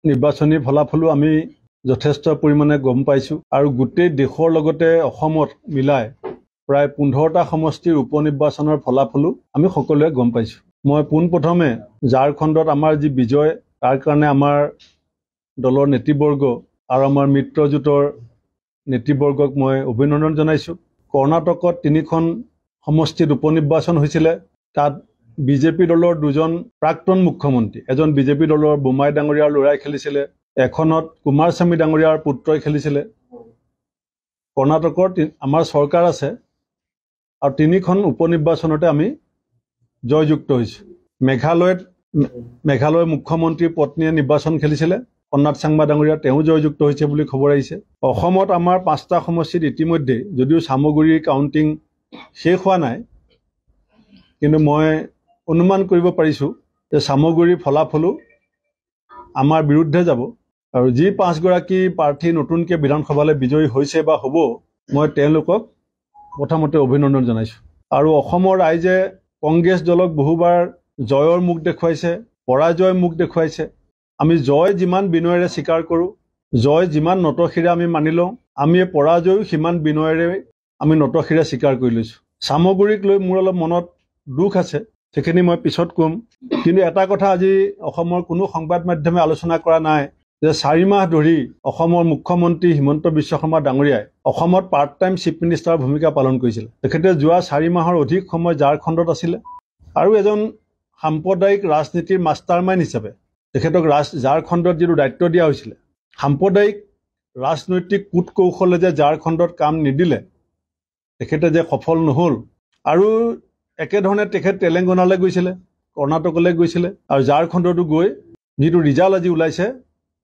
নিৰ্বাচনী ফলাফলো আমি যথেষ্ট পৰিমাণে গম পাইছো আৰু গোটেই দেশৰ লগতে অসমত মিলাই প্ৰায় 15টা সমষ্টিৰ উপনিৰ্বাচনৰ ফলাফলো আমি সকলোৱে গম পাইছো। মই পোনপ্ৰথমে ঝাৰখণ্ডত আমাৰ যি বিজয় তাৰ কাৰণে আমাৰ দলৰ নেতৃবৰ্গ আৰু আমাৰ মিত্ৰজোঁটৰ নেতৃবৰ্গক মই অভিনন্দন জনাইছো। কৰ্ণাটকত 3খন সমষ্টিত উপনিৰ্বাচন হৈছিলে। তাত বিজেপি দলৰ 2জন প্ৰাক্তন মুখ্যমন্ত্ৰী, এজন বিজেপি দলৰ বোমাই ডাঙৰীয়াৰ ল'ৰাই খেলিছিলে, এখনত কুমাৰস্বামী ডাঙৰীয়াৰ পুত্ৰই খেলিছিলে। কৰ্ণাটকৰ আমাৰ চৰকাৰ আছে আৰু 3খন উপনিৰ্বাচনতে আমি জয়যুক্ত হৈছো। মেঘালয়ৰ মুখ্যমন্ত্ৰীৰ পত্নীয়ে নিৰ্বাচন খেলিছিলে, কন্নাড চাংমা ডাঙৰীয়া, তেওঁ জয়যুক্ত হৈছে বুলি খবৰ আহিছে। অসমত আমাৰ 5টা সমষ্টিত ইতিমধ্যে যদিও চামগুৰিৰ কাউণ্টিং শেষ হোৱা নাই, কিন্তু মই অনুমান কৰিব পাৰিছো যে চামগুৰিৰ ফলাফলো আমাৰ বিৰুদ্ধে যাব আৰু যি 5গৰাকী প্ৰাৰ্থী নতুনকৈ বিধানসভালৈ বিজয়ী হৈছে বা হ'ব, মই তেওঁলোকক প্ৰথমতে অভিনন্দন জনাইছো। আৰু অসমৰ ৰাইজে কংগ্ৰেছ দলক বহুবাৰ জয়ৰ মুখ দেখুৱাইছে, পৰাজয়ৰ মুখ দেখুৱাইছে। আমি জয় যিমান বিনয়েৰে স্বীকাৰ কৰোঁ, জয় যিমান নতশিৰে আমি মানি লওঁ, আমি এই পৰাজয়ো সিমান বিনয়েৰে আমি নতশিৰে স্বীকাৰ কৰি লৈছোঁ। চামগুৰিক লৈ মোৰ অলপ মনত দুখ আছে, সেইখিনি মই পিছত ক'ম। কিন্তু এটা কথা আজি অসমৰ কোনো সংবাদ মাধ্যমে আলোচনা কৰা নাই যে 4 মাহ ধৰি অসমৰ মুখ্যমন্ত্ৰী হিমন্ত বিশ্ব শৰ্মা ডাঙৰীয়াই অসমত পাৰ্ট টাইম চিফ মিনিষ্টাৰৰ ভূমিকা পালন কৰিছিল। তেখেতে যোৱা 4 মাহৰ অধিক সময় ঝাৰখণ্ডত আছিলে আৰু এজন সাম্প্ৰদায়িক ৰাজনীতিৰ মাষ্টাৰ মাইণ্ড হিচাপে তেখেতক ঝাৰখণ্ডত যিটো দায়িত্ব দিয়া হৈছিলে, সাম্প্ৰদায়িক ৰাজনৈতিক কূট কৌশলে যে ঝাৰখণ্ডত কাম নিদিলে, তেখেতে যে সফল নহ'ল। আৰু একেধৰণে তেখেত তেলেংগানালৈ গৈছিলে, কৰ্ণাটকলৈ গৈছিলে আৰু ঝাৰখণ্ডতো গৈ যিটো ৰিজাল্ট আজি ওলাইছে,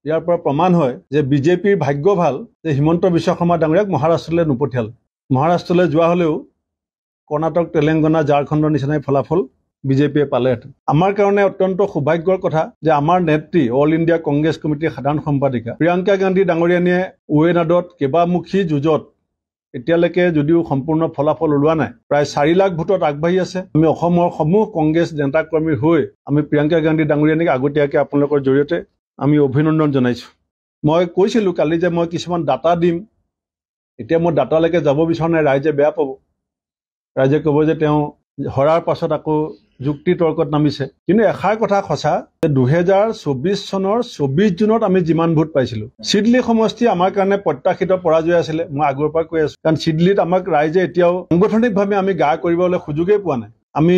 ইয়াৰ পৰা প্ৰমাণ হয় যে বিজেপিৰ ভাগ্য ভাল যে হিমন্ত বিশ্ব শৰ্মা ডাঙৰীয়াক মহাৰাষ্ট্ৰলৈ নপঠিয়াল। মহাৰাষ্ট্ৰলৈ যোৱা হ'লেও কৰ্ণাটক, তেলেংগানা, ঝাৰখণ্ডৰ নিচিনাই ফলাফল বিজেপিয়ে পালেহেঁতেন। আমাৰ কাৰণে অত্যন্ত সৌভাগ্যৰ কথা যে আমাৰ নেত্ৰী অল ইণ্ডিয়া কংগ্ৰেছ কমিটিৰ সাধাৰণ সম্পাদিকা প্ৰিয়ংকা গান্ধী ডাঙৰীয়ানীয়ে ৱেনাডত কেইবামুখী যুঁজত এতিয়ালৈকে যদিও সম্পূৰ্ণ ফলাফল ওলোৱা নাই, প্ৰায় 4 লাখ ভোটত আগবাঢ়ি আছে। আমি অসমৰ সমূহ কংগ্ৰেছ নেতা কৰ্মীৰ হৈ আমি প্ৰিয়ংকা গান্ধী ডাঙৰীয়ানীক আগতীয়াকৈ আপোনালোকৰ জৰিয়তে আমি অভিনন্দন জনাইছোঁ। মই কৈছিলোঁ কালি যে মই কিছুমান ডাটা দিম, এতিয়া মই ডাটালৈকে যাব বিচৰা নাই, ৰাইজে বেয়া পাব। ৰাইজে ক'ব যে তেওঁ হৰাৰ পাছত আকৌ যুক্তি তৰ্কত নামিছে। কিন্তু এষাৰ কথা সঁচা যে 2024 চনৰ 24 জুনত আমি যিমান ভোট পাইছিলোঁ, চিডলি সমষ্টি আমাৰ কাৰণে প্ৰত্যাশিত পৰাজয় আছিলে। মই আগৰ পৰা কৈ আছোঁ, কাৰণ চিডলিত আমাক ৰাইজে এতিয়াও সাংগঠনিকভাৱে আমি গা কৰিবলৈ সুযোগেই পোৱা নাই। আমি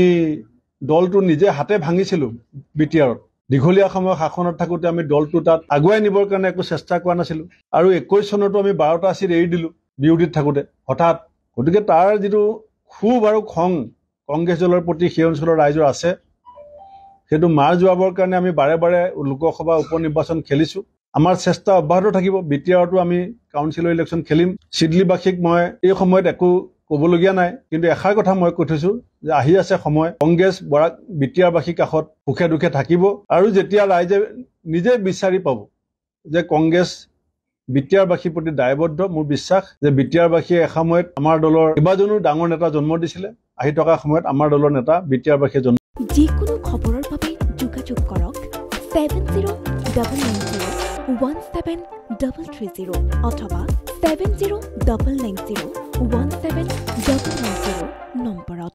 দলটো নিজে হাতে ভাঙিছিলোঁ বিটিআৰত। দীঘলীয়া সময় শাসনত থাকোঁতে আমি দলটো তাত আগুৱাই নিবৰ কাৰণে একো চেষ্টা কৰা নাছিলোঁ। আৰু 21 চনতো আমি 12টা চিট এৰি দিলোঁ বিৰোধীত থাকোঁতে হঠাৎ। গতিকে তাৰ যিটো ক্ষোভ আৰু খং কংগ্ৰেছ দলৰ প্ৰতি সেই অঞ্চলৰ ৰাইজৰ আছে, সেইটো মাৰ যোৱাবৰ কাৰণে আমি বাৰে বাৰে লোকসভা উপনিৰ্বাচন খেলিছোঁ। আমাৰ চেষ্টা অব্যাহত থাকিব। বিটিআৰতো আমি কাউন্সিলৰ ইলেকশ্যন খেলিম। চিডলিবাসীক মই এই সময়ত একো ক'বলগীয়া নাই, কিন্তু এষাৰ কথা মই কৈ থৈছোঁ যে আহি আছে সময়, কংগ্ৰেছ বিটিআৰবাসীৰ কাষত সুখে দুখে থাকিব। আৰু যেতিয়া ৰাইজে নিজে বিচাৰি পাব যে কংগ্ৰেছ বিটিআৰবাসীৰ প্ৰতি দায়বদ্ধ, মোৰ বিশ্বাস যে বিটিআৰবাসীয়ে এসময়ত আমাৰ দলৰ কেইবাজনো ডাঙৰ নেতা জন্ম দিছিলে, আহি থকা সময়ত আমাৰ দলৰ নেতা বিটিআৰবাসীয়ে জন্ম। যিকোনো খবৰৰ বাবে যোগাযোগ কৰক 7099017330 অথবা 7099017990